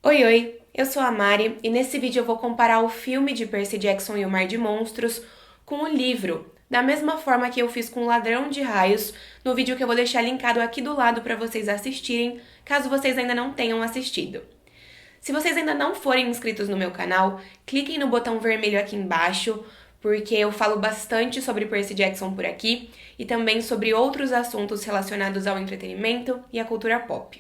Oi, oi! Eu sou a Mari e nesse vídeo eu vou comparar o filme de Percy Jackson e o Mar de Monstros com o livro, da mesma forma que eu fiz com o Ladrão de Raios, no vídeo que eu vou deixar linkado aqui do lado para vocês assistirem, caso vocês ainda não tenham assistido. Se vocês ainda não forem inscritos no meu canal, cliquem no botão vermelho aqui embaixo, porque eu falo bastante sobre Percy Jackson por aqui e também sobre outros assuntos relacionados ao entretenimento e à cultura pop.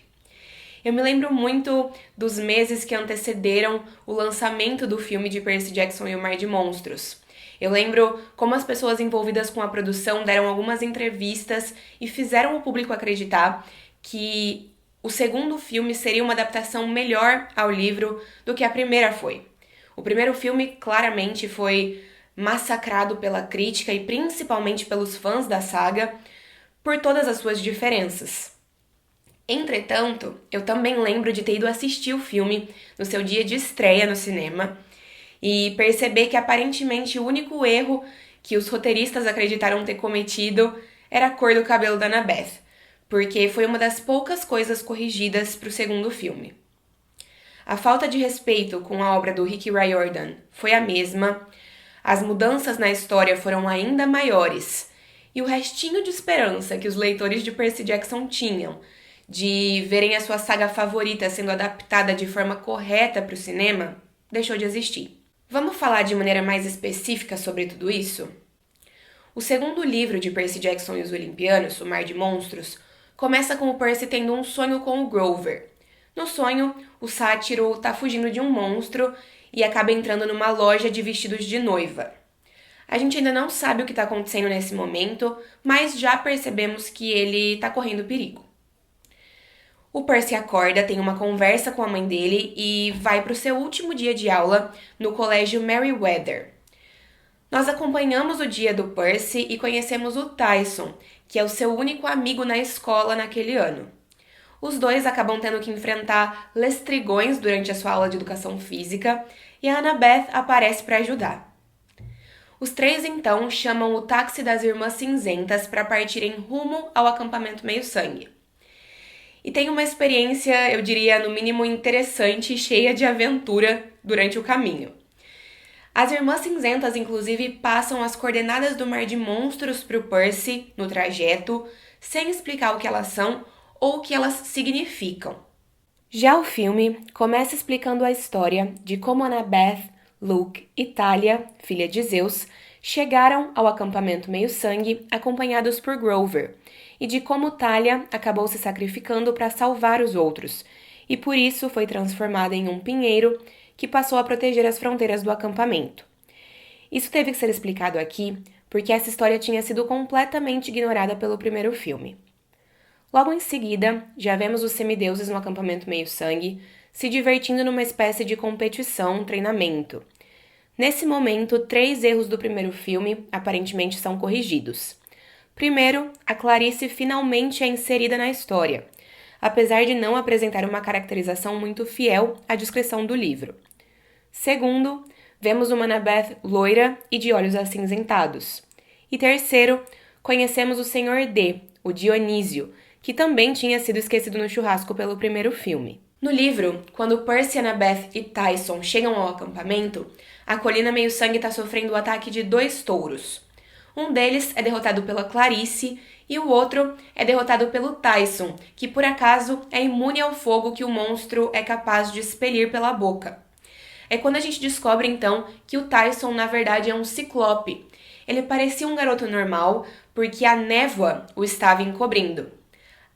Eu me lembro muito dos meses que antecederam o lançamento do filme de Percy Jackson e o Mar de Monstros. Eu lembro como as pessoas envolvidas com a produção deram algumas entrevistas e fizeram o público acreditar que o segundo filme seria uma adaptação melhor ao livro do que a primeira foi. O primeiro filme claramente foi massacrado pela crítica e principalmente pelos fãs da saga por todas as suas diferenças. Entretanto, eu também lembro de ter ido assistir o filme no seu dia de estreia no cinema e perceber que aparentemente o único erro que os roteiristas acreditaram ter cometido era a cor do cabelo da Annabeth, porque foi uma das poucas coisas corrigidas para o segundo filme. A falta de respeito com a obra do Rick Riordan foi a mesma, as mudanças na história foram ainda maiores, e o restinho de esperança que os leitores de Percy Jackson tinham de verem a sua saga favorita sendo adaptada de forma correta para o cinema, deixou de existir. Vamos falar de maneira mais específica sobre tudo isso? O segundo livro de Percy Jackson e os Olimpianos, O Mar de Monstros, começa com o Percy tendo um sonho com o Grover. No sonho, o sátiro está fugindo de um monstro e acaba entrando numa loja de vestidos de noiva. A gente ainda não sabe o que está acontecendo nesse momento, mas já percebemos que ele está correndo perigo. O Percy acorda, tem uma conversa com a mãe dele e vai para o seu último dia de aula no colégio Merryweather. Nós acompanhamos o dia do Percy e conhecemos o Tyson, que é o seu único amigo na escola naquele ano. Os dois acabam tendo que enfrentar lestrigões durante a sua aula de educação física e a Annabeth aparece para ajudar. Os três então chamam o táxi das Irmãs Cinzentas para partirem rumo ao acampamento Meio-Sangue. E tem uma experiência, eu diria, no mínimo interessante e cheia de aventura durante o caminho. As Irmãs Cinzentas, inclusive, passam as coordenadas do Mar de Monstros para o Percy no trajeto, sem explicar o que elas são ou o que elas significam. Já o filme começa explicando a história de como Annabeth, Luke e Talia, filha de Zeus, chegaram ao acampamento Meio-Sangue acompanhados por Grover, e de como Talia acabou se sacrificando para salvar os outros, e por isso foi transformada em um pinheiro que passou a proteger as fronteiras do acampamento. Isso teve que ser explicado aqui porque essa história tinha sido completamente ignorada pelo primeiro filme. Logo em seguida, já vemos os semideuses no acampamento Meio-Sangue se divertindo numa espécie de competição, treinamento. Nesse momento, 3 erros do primeiro filme aparentemente são corrigidos. Primeiro, a Clarice finalmente é inserida na história, apesar de não apresentar uma caracterização muito fiel à descrição do livro. Segundo, vemos uma Annabeth loira e de olhos acinzentados. E terceiro, conhecemos o Senhor D, o Dionísio, que também tinha sido esquecido no churrasco pelo primeiro filme. No livro, quando Percy, Annabeth e Tyson chegam ao acampamento, a colina Meio-Sangue está sofrendo o ataque de 2 touros. Um deles é derrotado pela Clarice e o outro é derrotado pelo Tyson, que por acaso é imune ao fogo que o monstro é capaz de expelir pela boca. É quando a gente descobre então que o Tyson na verdade é um ciclope. Ele parecia um garoto normal porque a névoa o estava encobrindo.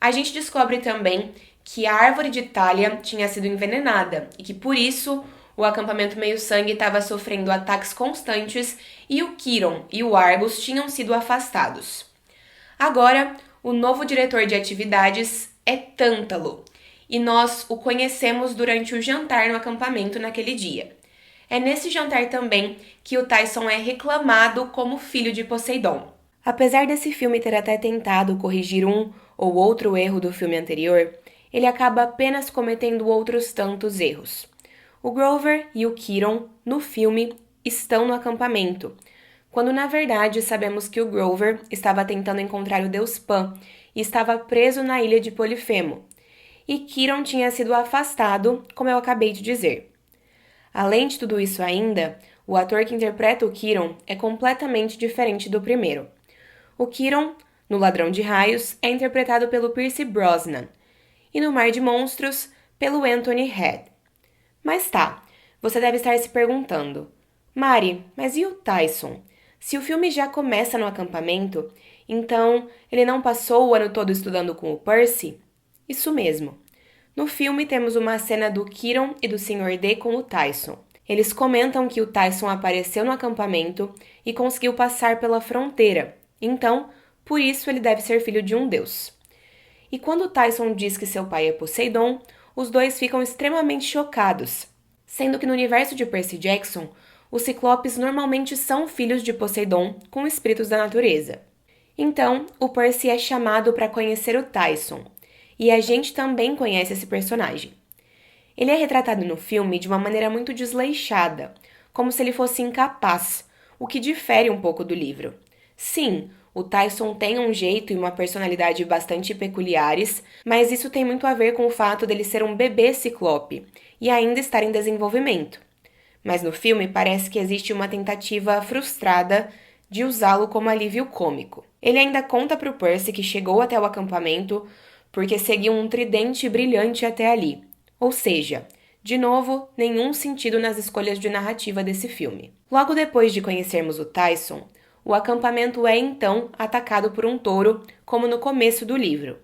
A gente descobre também que a árvore de Talia tinha sido envenenada e que por isso o acampamento Meio-Sangue estava sofrendo ataques constantes e o Chiron e o Argus tinham sido afastados. Agora, o novo diretor de atividades é Tântalo, e nós o conhecemos durante o jantar no acampamento naquele dia. É nesse jantar também que o Tyson é reclamado como filho de Poseidon. Apesar desse filme ter até tentado corrigir um ou outro erro do filme anterior, ele acaba apenas cometendo outros tantos erros. O Grover e o Chiron, no filme, estão no acampamento, quando na verdade sabemos que o Grover estava tentando encontrar o deus Pan e estava preso na ilha de Polifemo. e Kieran tinha sido afastado, como eu acabei de dizer. Além de tudo isso ainda, o ator que interpreta o Kieran é completamente diferente do primeiro. O Kieran, no Ladrão de Raios, é interpretado pelo Pierce Brosnan, e no Mar de Monstros, pelo Anthony Head. Mas tá, você deve estar se perguntando, Mari, mas e o Tyson? Se o filme já começa no acampamento, então ele não passou o ano todo estudando com o Percy? Isso mesmo. No filme temos uma cena do Kieran e do Sr. D com o Tyson. Eles comentam que o Tyson apareceu no acampamento e conseguiu passar pela fronteira, então, por isso ele deve ser filho de um deus. E quando o Tyson diz que seu pai é Poseidon, os dois ficam extremamente chocados, sendo que no universo de Percy Jackson, os ciclopes normalmente são filhos de Poseidon com espíritos da natureza. Então, o Percy é chamado para conhecer o Tyson, e a gente também conhece esse personagem. Ele é retratado no filme de uma maneira muito desleixada, como se ele fosse incapaz, o que difere um pouco do livro. Sim, o Tyson tem um jeito e uma personalidade bastante peculiares, mas isso tem muito a ver com o fato dele ser um bebê ciclope e ainda estar em desenvolvimento. Mas no filme parece que existe uma tentativa frustrada de usá-lo como alívio cômico. Ele ainda conta para o Percy que chegou até o acampamento porque seguiu um tridente brilhante até ali. Ou seja, de novo, nenhum sentido nas escolhas de narrativa desse filme. Logo depois de conhecermos o Tyson, o acampamento é então atacado por um touro, como no começo do livro.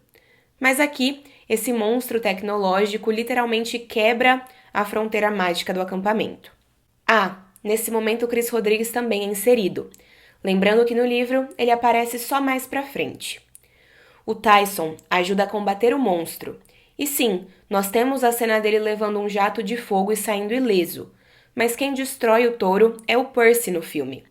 Mas aqui, esse monstro tecnológico literalmente quebra a fronteira mágica do acampamento. Nesse momento o Chris Rodrigues também é inserido. Lembrando que no livro ele aparece só mais pra frente. O Tyson ajuda a combater o monstro. E sim, nós temos a cena dele levando um jato de fogo e saindo ileso. Mas quem destrói o touro é o Percy no filme.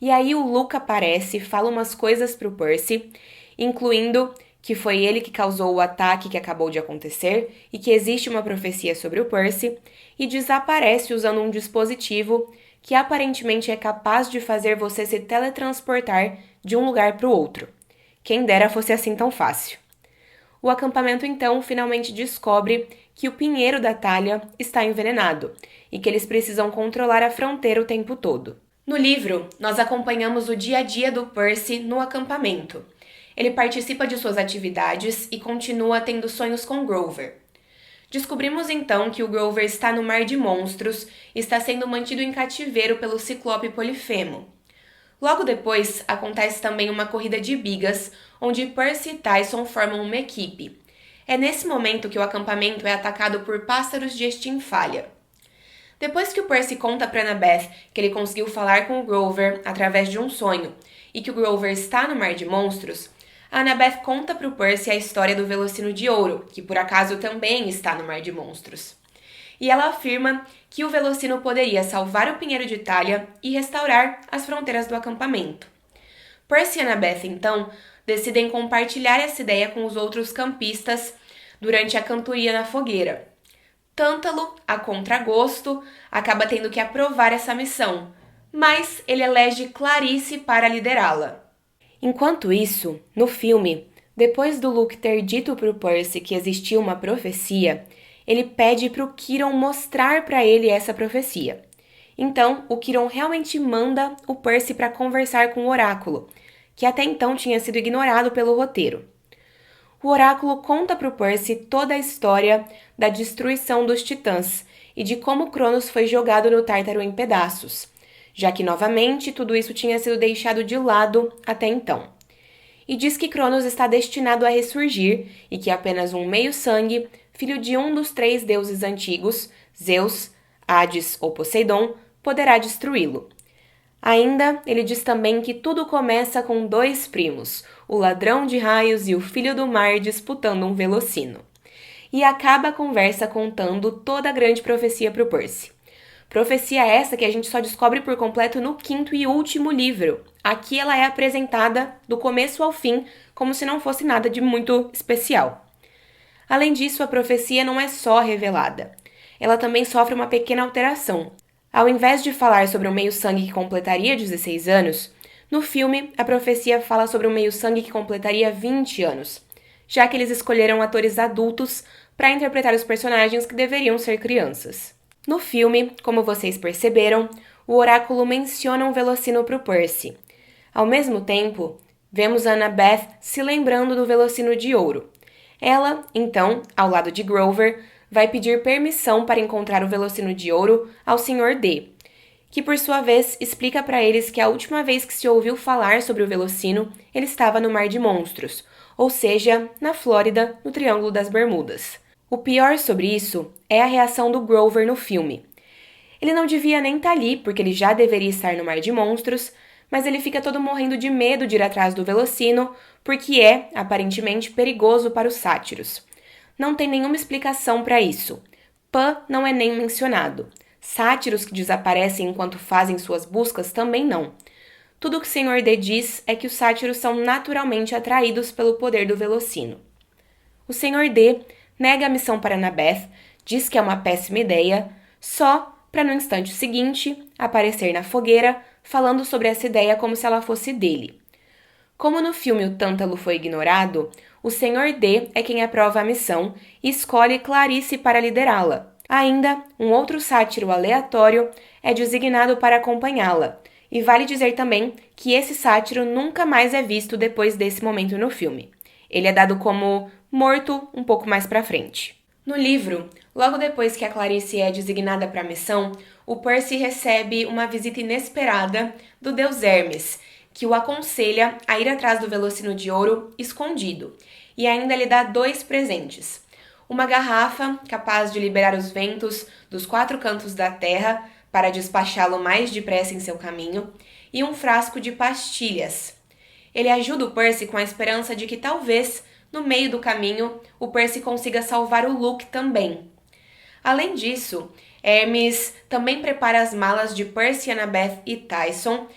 E aí o Luke aparece e fala umas coisas pro Percy, incluindo que foi ele que causou o ataque que acabou de acontecer e que existe uma profecia sobre o Percy, e desaparece usando um dispositivo que aparentemente é capaz de fazer você se teletransportar de um lugar para o outro. Quem dera fosse assim tão fácil. O acampamento então finalmente descobre que o pinheiro da Thalia está envenenado e que eles precisam controlar a fronteira o tempo todo. No livro, nós acompanhamos o dia a dia do Percy no acampamento. Ele participa de suas atividades e continua tendo sonhos com Grover. Descobrimos então que o Grover está no Mar de Monstros e está sendo mantido em cativeiro pelo Ciclope Polifemo. Logo depois, acontece também uma corrida de bigas, onde Percy e Tyson formam uma equipe. É nesse momento que o acampamento é atacado por pássaros de Estínfalha. Depois que o Percy conta para Annabeth que ele conseguiu falar com o Grover através de um sonho e que o Grover está no Mar de Monstros, a Annabeth conta para o Percy a história do Velocino de Ouro, que por acaso também está no Mar de Monstros. E ela afirma que o Velocino poderia salvar o Pinheiro de Thalia e restaurar as fronteiras do acampamento. Percy e Annabeth, então, decidem compartilhar essa ideia com os outros campistas durante a cantoria na fogueira. Tântalo, a contragosto, acaba tendo que aprovar essa missão, mas ele elege Clarice para liderá-la. Enquanto isso, no filme, depois do Luke ter dito para o Percy que existia uma profecia, ele pede para o Kieran mostrar para ele essa profecia. Então, o Kieran realmente manda o Percy para conversar com o oráculo, que até então tinha sido ignorado pelo roteiro. O oráculo conta para o Percy toda a história da destruição dos titãs e de como Cronos foi jogado no Tártaro em pedaços, já que novamente tudo isso tinha sido deixado de lado até então. E diz que Cronos está destinado a ressurgir e que apenas um meio-sangue, filho de um dos 3 deuses antigos, Zeus, Hades ou Poseidon, poderá destruí-lo. Ainda, ele diz também que tudo começa com 2 primos, o ladrão de raios e o filho do mar disputando um velocino. E acaba a conversa contando toda a grande profecia para o Percy. Profecia essa que a gente só descobre por completo no 5º e último livro. Aqui ela é apresentada do começo ao fim, como se não fosse nada de muito especial. Além disso, a profecia não é só revelada. Ela também sofre uma pequena alteração. Ao invés de falar sobre um meio-sangue que completaria 16 anos, no filme a profecia fala sobre um meio-sangue que completaria 20 anos, já que eles escolheram atores adultos para interpretar os personagens que deveriam ser crianças. No filme, como vocês perceberam, o oráculo menciona um Velocino para o Percy. Ao mesmo tempo, vemos Annabeth se lembrando do Velocino de ouro. Ela, então, ao lado de Grover, vai pedir permissão para encontrar o Velocino de ouro ao Sr. D, que por sua vez explica para eles que a última vez que se ouviu falar sobre o Velocino, ele estava no Mar de Monstros, ou seja, na Flórida, no Triângulo das Bermudas. O pior sobre isso é a reação do Grover no filme. Ele não devia nem estar ali, porque ele já deveria estar no Mar de Monstros, mas ele fica todo morrendo de medo de ir atrás do Velocino, porque é, aparentemente, perigoso para os sátiros. Não tem nenhuma explicação para isso. Pan não é nem mencionado. Sátiros que desaparecem enquanto fazem suas buscas também não. Tudo o que o Sr. D diz é que os sátiros são naturalmente atraídos pelo poder do Velocino. O Sr. D nega a missão para Annabeth, diz que é uma péssima ideia, só para no instante seguinte aparecer na fogueira falando sobre essa ideia como se ela fosse dele. Como no filme o Tântalo foi ignorado, o Sr. D é quem aprova a missão e escolhe Clarice para liderá-la. Ainda, um outro sátiro aleatório é designado para acompanhá-la, e vale dizer também que esse sátiro nunca mais é visto depois desse momento no filme. Ele é dado como morto um pouco mais pra frente. No livro, logo depois que a Clarice é designada para a missão, o Percy recebe uma visita inesperada do deus Hermes, que o aconselha a ir atrás do Velocino de ouro escondido, e ainda lhe dá 2 presentes. Uma garrafa capaz de liberar os ventos dos 4 cantos da terra para despachá-lo mais depressa em seu caminho, e um frasco de pastilhas. Ele ajuda o Percy com a esperança de que talvez, no meio do caminho, o Percy consiga salvar o Luke também. Além disso, Hermes também prepara as malas de Percy, Annabeth e Tyson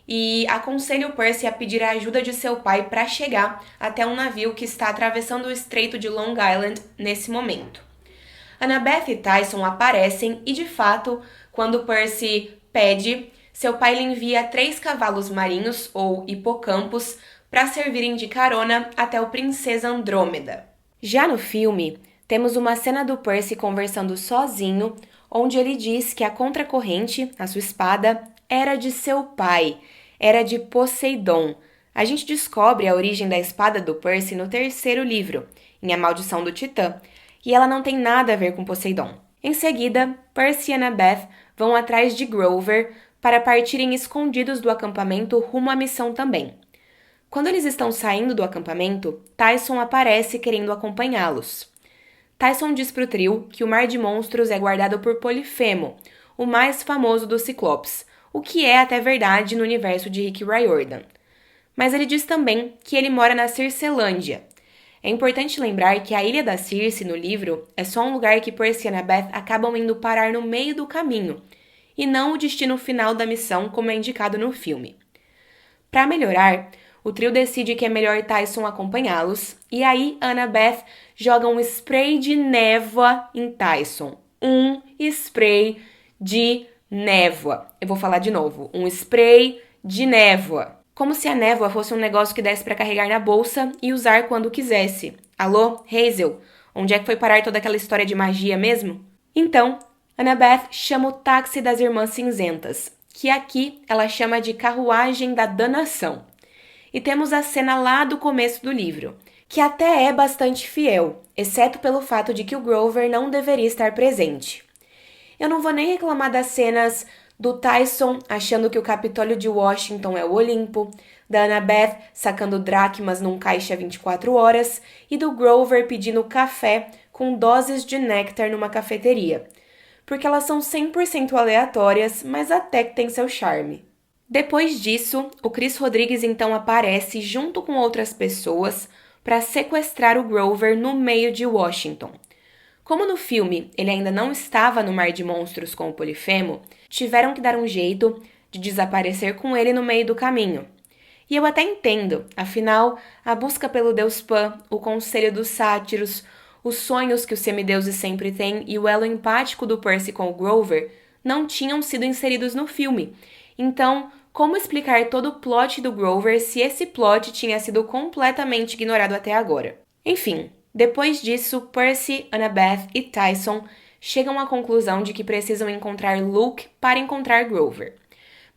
e aconselha o Percy a pedir a ajuda de seu pai para chegar até um navio que está atravessando o Estreito de Long Island nesse momento. Annabeth e Tyson aparecem e, de fato, quando Percy pede, seu pai lhe envia 3 cavalos marinhos, ou hipocampos, para servirem de carona até o Princesa Andrômeda. Já no filme, temos uma cena do Percy conversando sozinho, onde ele diz que a contracorrente, a sua espada, era de seu pai, era de Poseidon. A gente descobre a origem da espada do Percy no 3º livro, em A Maldição do Titã, e ela não tem nada a ver com Poseidon. Em seguida, Percy e Annabeth vão atrás de Grover para partirem escondidos do acampamento rumo à missão também. Quando eles estão saindo do acampamento, Tyson aparece querendo acompanhá-los. Tyson diz para o trio que o Mar de Monstros é guardado por Polifemo, o mais famoso dos Ciclopes, o que é até verdade no universo de Rick Riordan. Mas ele diz também que ele mora na Circelândia. É importante lembrar que a Ilha da Circe, no livro, é só um lugar que Percy e Annabeth acabam indo parar no meio do caminho, e não o destino final da missão como é indicado no filme. Para melhorar, o trio decide que é melhor Tyson acompanhá-los, e aí Annabeth joga um spray de névoa em Tyson. Um spray de névoa. Eu vou falar de novo. Um spray de névoa. Como se a névoa fosse um negócio que desse para carregar na bolsa e usar quando quisesse. Alô, Hazel? Onde é que foi parar toda aquela história de magia mesmo? Então, Annabeth chama o táxi das Irmãs Cinzentas, que aqui ela chama de Carruagem da Danação. E temos a cena lá do começo do livro, que até é bastante fiel, exceto pelo fato de que o Grover não deveria estar presente. Eu não vou nem reclamar das cenas do Tyson achando que o Capitólio de Washington é o Olimpo, da Annabeth sacando dracmas num caixa 24 horas e do Grover pedindo café com doses de néctar numa cafeteria, porque elas são 100% aleatórias, mas até que tem seu charme. Depois disso, o Chris Rodrigues então aparece junto com outras pessoas para sequestrar o Grover no meio de Washington. Como no filme ele ainda não estava no Mar de Monstros com o Polifemo, tiveram que dar um jeito de desaparecer com ele no meio do caminho. E eu até entendo, afinal, a busca pelo Deus Pan, o conselho dos sátiros, os sonhos que os semideuses sempre têm e o elo empático do Percy com o Grover não tinham sido inseridos no filme. Então, como explicar todo o plot do Grover se esse plot tinha sido completamente ignorado até agora? Enfim, Depois disso, Percy, Annabeth e Tyson chegam à conclusão de que precisam encontrar Luke para encontrar Grover.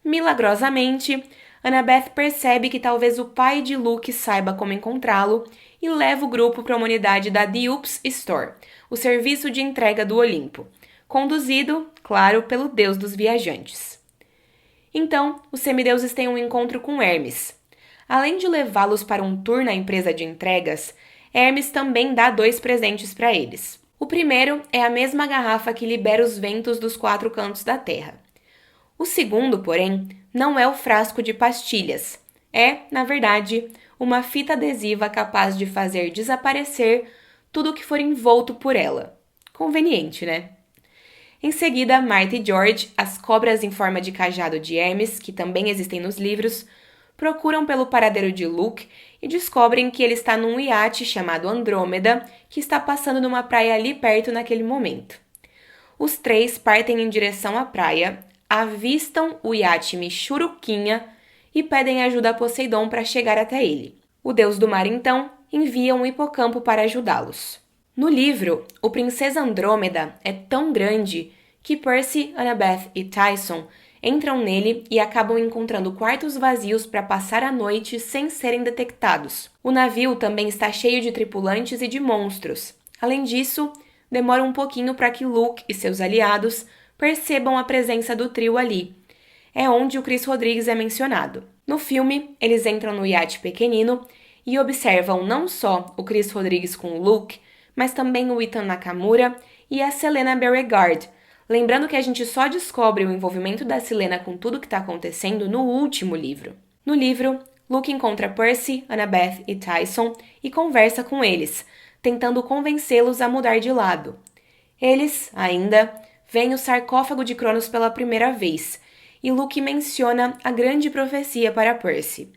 Milagrosamente, Annabeth percebe que talvez o pai de Luke saiba como encontrá-lo e leva o grupo para uma unidade da The Oops Store, o serviço de entrega do Olimpo, conduzido, claro, pelo deus dos viajantes. Então, os semideuses têm um encontro com Hermes. Além de levá-los para um tour na empresa de entregas, Hermes também dá 2 presentes para eles. O primeiro é a mesma garrafa que libera os ventos dos 4 cantos da Terra. O segundo, porém, não é o frasco de pastilhas. É, na verdade, uma fita adesiva capaz de fazer desaparecer tudo o que for envolto por ela. Conveniente, né? Em seguida, Martha e George, as cobras em forma de cajado de Hermes, que também existem nos livros, procuram pelo paradeiro de Luke e descobrem que ele está num iate chamado Andrômeda, que está passando numa praia ali perto naquele momento. Os 3 partem em direção à praia, avistam o iate Michuruquinha e pedem ajuda a Poseidon para chegar até ele. O deus do mar, então, envia um hipocampo para ajudá-los. No livro, o Princesa Andrômeda é tão grande que Percy, Annabeth e Tyson entram nele e acabam encontrando quartos vazios para passar a noite sem serem detectados. O navio também está cheio de tripulantes e de monstros. Além disso, demora um pouquinho para que Luke e seus aliados percebam a presença do trio ali. É onde o Chris Rodrigues é mencionado. No filme, eles entram no iate pequenino e observam não só o Chris Rodrigues com o Luke, mas também o Ethan Nakamura e a Selena Beauregard. Lembrando que a gente só descobre o envolvimento da Selena com tudo que está acontecendo no último livro. No livro, Luke encontra Percy, Annabeth e Tyson e conversa com eles, tentando convencê-los a mudar de lado. Eles, ainda, veem o sarcófago de Cronos pela primeira vez, e Luke menciona a grande profecia para Percy.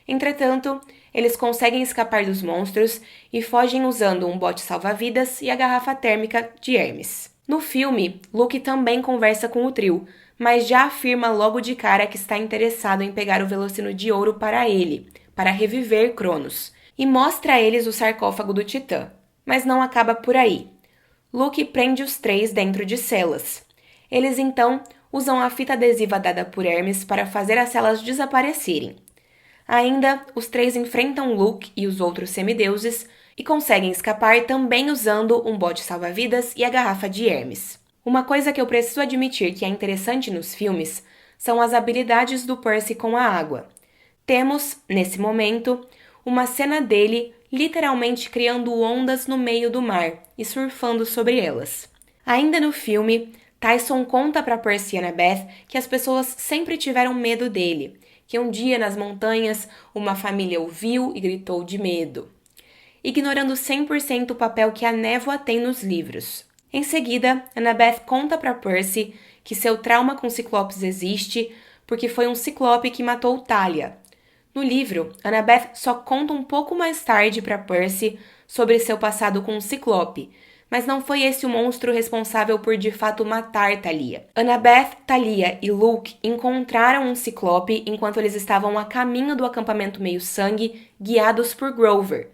Entretanto, eles conseguem escapar dos monstros e fogem usando um bote salva-vidas e a garrafa térmica de Hermes. No filme, Luke também conversa com o trio, mas já afirma logo de cara que está interessado em pegar o Velocino de Ouro para ele, para reviver Cronos, e mostra a eles o sarcófago do Titã. Mas não acaba por aí. Luke prende os 3 dentro de celas. Eles então usam a fita adesiva dada por Hermes para fazer as celas desaparecerem. Ainda, os 3 enfrentam Luke e os outros semideuses e conseguem escapar também usando um bote salva-vidas e a garrafa de Hermes. Uma coisa que eu preciso admitir que é interessante nos filmes são as habilidades do Percy com a água. Temos, nesse momento, uma cena dele literalmente criando ondas no meio do mar e surfando sobre elas. Ainda no filme, Tyson conta para Percy e Annabeth que as pessoas sempre tiveram medo dele, que um dia nas montanhas uma família o viu e gritou de medo, ignorando 100% o papel que a névoa tem nos livros. Em seguida, Annabeth conta para Percy que seu trauma com ciclopes existe porque foi um ciclope que matou Thalia. No livro, Annabeth só conta um pouco mais tarde para Percy sobre seu passado com um ciclope, mas não foi esse o monstro responsável por de fato matar Thalia. Annabeth, Thalia e Luke encontraram um ciclope enquanto eles estavam a caminho do acampamento Meio-Sangue, guiados por Grover.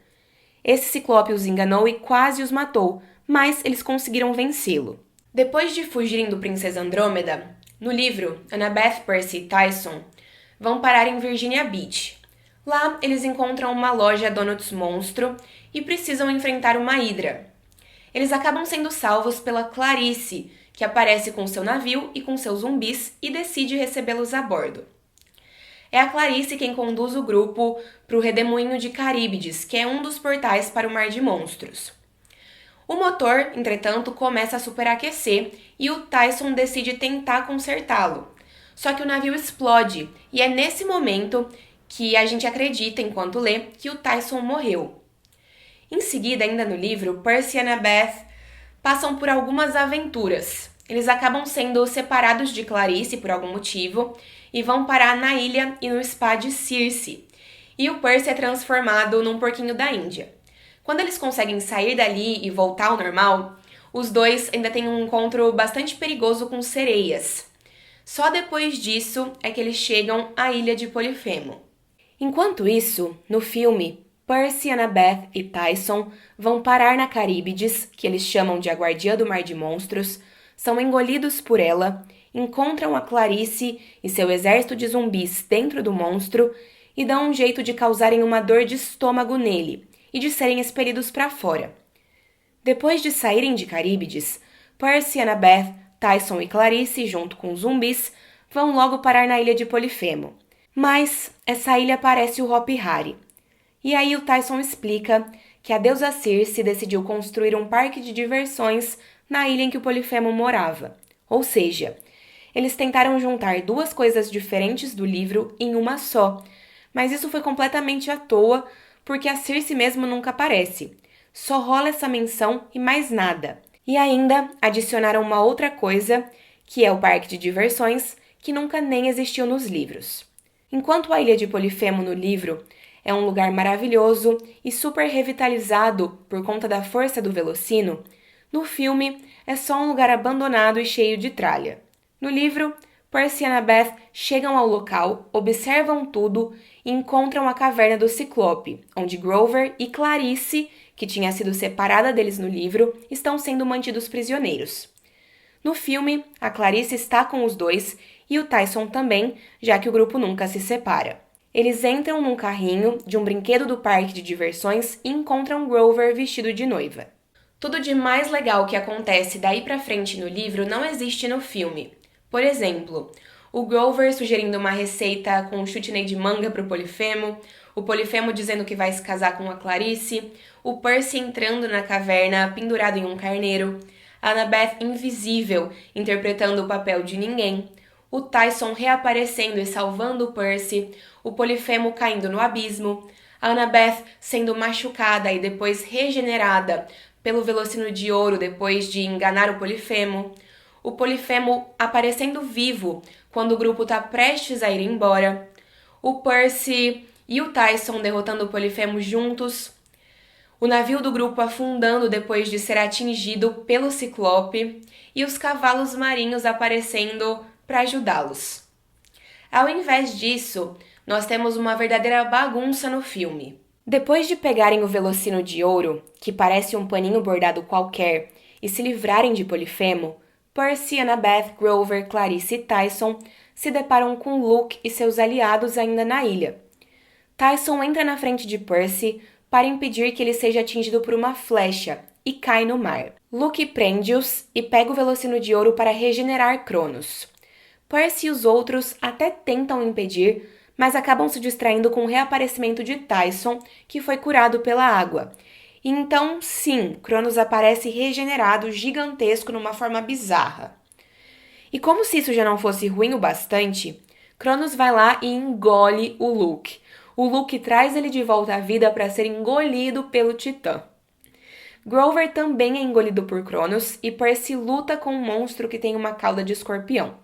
Esse ciclope os enganou e quase os matou, mas eles conseguiram vencê-lo. Depois de fugirem do Princesa Andrômeda, no livro, Annabeth, Percy e Tyson vão parar em Virginia Beach. Lá, eles encontram uma loja Donuts Monstro e precisam enfrentar uma hidra. Eles acabam sendo salvos pela Clarice, que aparece com seu navio e com seus zumbis e decide recebê-los a bordo. É a Clarice quem conduz o grupo para o Redemoinho de Caríbides, que é um dos portais para o Mar de Monstros. O motor, entretanto, começa a superaquecer e o Tyson decide tentar consertá-lo. Só que o navio explode e é nesse momento que a gente acredita, enquanto lê, que o Tyson morreu. Em seguida, ainda no livro, Percy e Annabeth passam por algumas aventuras. Eles acabam sendo separados de Clarice por algum motivo e vão parar na ilha e no spa de Circe. E o Percy é transformado num porquinho da Índia. Quando eles conseguem sair dali e voltar ao normal, os dois ainda têm um encontro bastante perigoso com sereias. Só depois disso é que eles chegam à ilha de Polifemo. Enquanto isso, no filme, Percy, Annabeth e Tyson vão parar na Caríbides, que eles chamam de a Guardiã do Mar de Monstros, são engolidos por ela, encontram a Clarice e seu exército de zumbis dentro do monstro e dão um jeito de causarem uma dor de estômago nele e de serem expelidos para fora. Depois de saírem de Caríbides, Percy, Annabeth, Tyson e Clarice, junto com os zumbis, vão logo parar na ilha de Polifemo. Mas essa ilha parece o Hopi Hari. E aí o Tyson explica que a deusa Circe decidiu construir um parque de diversões na ilha em que o Polifemo morava. Ou seja, eles tentaram juntar duas coisas diferentes do livro em uma só, mas isso foi completamente à toa, porque a Circe mesmo nunca aparece. Só rola essa menção e mais nada. E ainda adicionaram uma outra coisa, que é o parque de diversões, que nunca nem existiu nos livros. Enquanto a ilha de Polifemo no livro é um lugar maravilhoso e super revitalizado por conta da força do Velocino, no filme é só um lugar abandonado e cheio de tralha. No livro, Percy e Annabeth chegam ao local, observam tudo e encontram a caverna do Ciclope, onde Grover e Clarice, que tinha sido separada deles no livro, estão sendo mantidos prisioneiros. No filme, a Clarice está com os dois e o Tyson também, já que o grupo nunca se separa. Eles entram num carrinho de um brinquedo do parque de diversões e encontram Grover vestido de noiva. Tudo de mais legal que acontece daí pra frente no livro não existe no filme. Por exemplo, o Grover sugerindo uma receita com um chutney de manga pro Polifemo, o Polifemo dizendo que vai se casar com a Clarice, o Percy entrando na caverna pendurado em um carneiro, a Annabeth invisível interpretando o papel de ninguém, o Tyson reaparecendo e salvando o Percy, o Polifemo caindo no abismo, a Annabeth sendo machucada e depois regenerada pelo Velocino de Ouro depois de enganar o Polifemo aparecendo vivo quando o grupo está prestes a ir embora, o Percy e o Tyson derrotando o Polifemo juntos, o navio do grupo afundando depois de ser atingido pelo Ciclope e os cavalos marinhos aparecendo para ajudá-los. Ao invés disso, nós temos uma verdadeira bagunça no filme. Depois de pegarem o Velocino de Ouro, que parece um paninho bordado qualquer, e se livrarem de Polifemo, Percy, Annabeth, Grover, Clarice e Tyson se deparam com Luke e seus aliados ainda na ilha. Tyson entra na frente de Percy para impedir que ele seja atingido por uma flecha e cai no mar. Luke prende-os e pega o Velocino de Ouro para regenerar Cronos. Percy e os outros até tentam impedir, mas acabam se distraindo com o reaparecimento de Tyson, que foi curado pela água. E então, sim, Cronos aparece regenerado, gigantesco, numa forma bizarra. E como se isso já não fosse ruim o bastante, Cronos vai lá e engole o Luke. O Luke traz ele de volta à vida para ser engolido pelo Titã. Grover também é engolido por Cronos e Percy luta com um monstro que tem uma cauda de escorpião.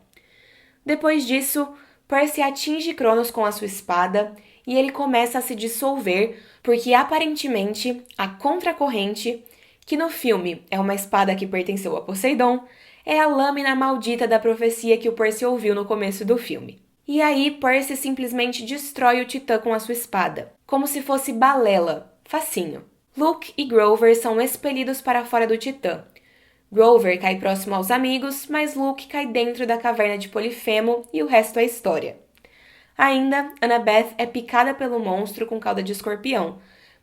Depois disso, Percy atinge Cronos com a sua espada e ele começa a se dissolver porque aparentemente a contracorrente, que no filme é uma espada que pertenceu a Poseidon, é a lâmina maldita da profecia que o Percy ouviu no começo do filme. E aí Percy simplesmente destrói o Titã com a sua espada, como se fosse balela, facinho. Luke e Grover são expelidos para fora do Titã. Grover cai próximo aos amigos, mas Luke cai dentro da caverna de Polifemo e o resto é história. Ainda, Annabeth é picada pelo monstro com cauda de escorpião,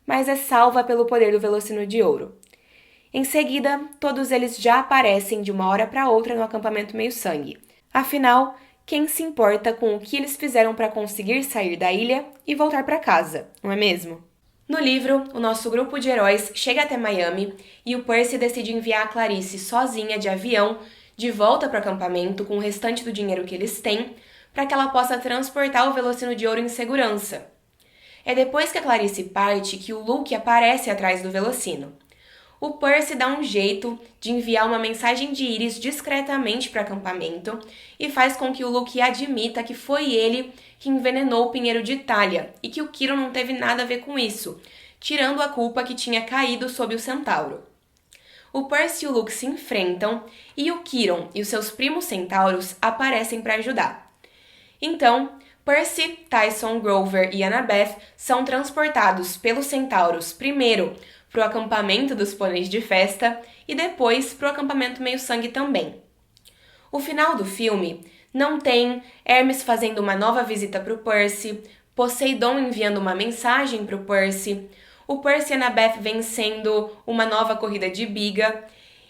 mas é salva pelo poder do Velocino de Ouro. Em seguida, todos eles já aparecem de uma hora para outra no acampamento Meio-Sangue. Afinal, quem se importa com o que eles fizeram para conseguir sair da ilha e voltar para casa, não é mesmo? No livro, o nosso grupo de heróis chega até Miami e o Percy decide enviar a Clarice sozinha de avião de volta para o acampamento com o restante do dinheiro que eles têm para que ela possa transportar o Velocino de Ouro em segurança. É depois que a Clarice parte que o Luke aparece atrás do Velocino. O Percy dá um jeito de enviar uma mensagem de Iris discretamente para o acampamento e faz com que o Luke admita que foi ele que envenenou o Pinheiro de Itália e que o Quirón não teve nada a ver com isso, tirando a culpa que tinha caído sobre o Centauro. O Percy e o Luke se enfrentam e o Quirón e os seus primos centauros aparecem para ajudar. Então, Percy, Tyson, Grover e Annabeth são transportados pelos centauros primeiro para o acampamento dos pôneis de festa e depois para o acampamento meio-sangue também. O final do filme não tem Hermes fazendo uma nova visita para o Percy, Poseidon enviando uma mensagem para o Percy e Annabeth vencendo uma nova corrida de biga,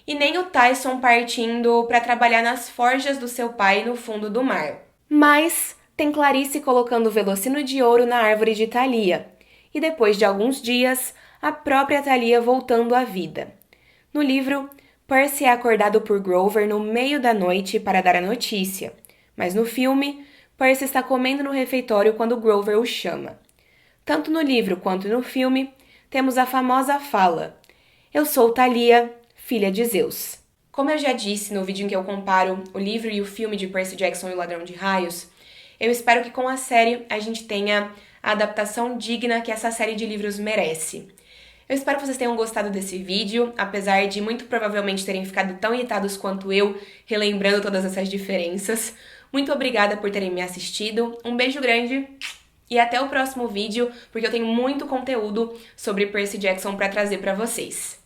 e nem o Tyson partindo para trabalhar nas forjas do seu pai no fundo do mar. Mas tem Clarice colocando o velocino de ouro na árvore de Thalia, e depois de alguns dias, a própria Thalia voltando à vida. No livro, Percy é acordado por Grover no meio da noite para dar a notícia, mas no filme, Percy está comendo no refeitório quando Grover o chama. Tanto no livro quanto no filme, temos a famosa fala: "Eu sou Thalia, filha de Zeus". Como eu já disse no vídeo em que eu comparo o livro e o filme de Percy Jackson e o Ladrão de Raios, eu espero que com a série a gente tenha a adaptação digna que essa série de livros merece. Eu espero que vocês tenham gostado desse vídeo, apesar de muito provavelmente terem ficado tão irritados quanto eu, relembrando todas essas diferenças. Muito obrigada por terem me assistido, um beijo grande e até o próximo vídeo, porque eu tenho muito conteúdo sobre Percy Jackson para trazer para vocês.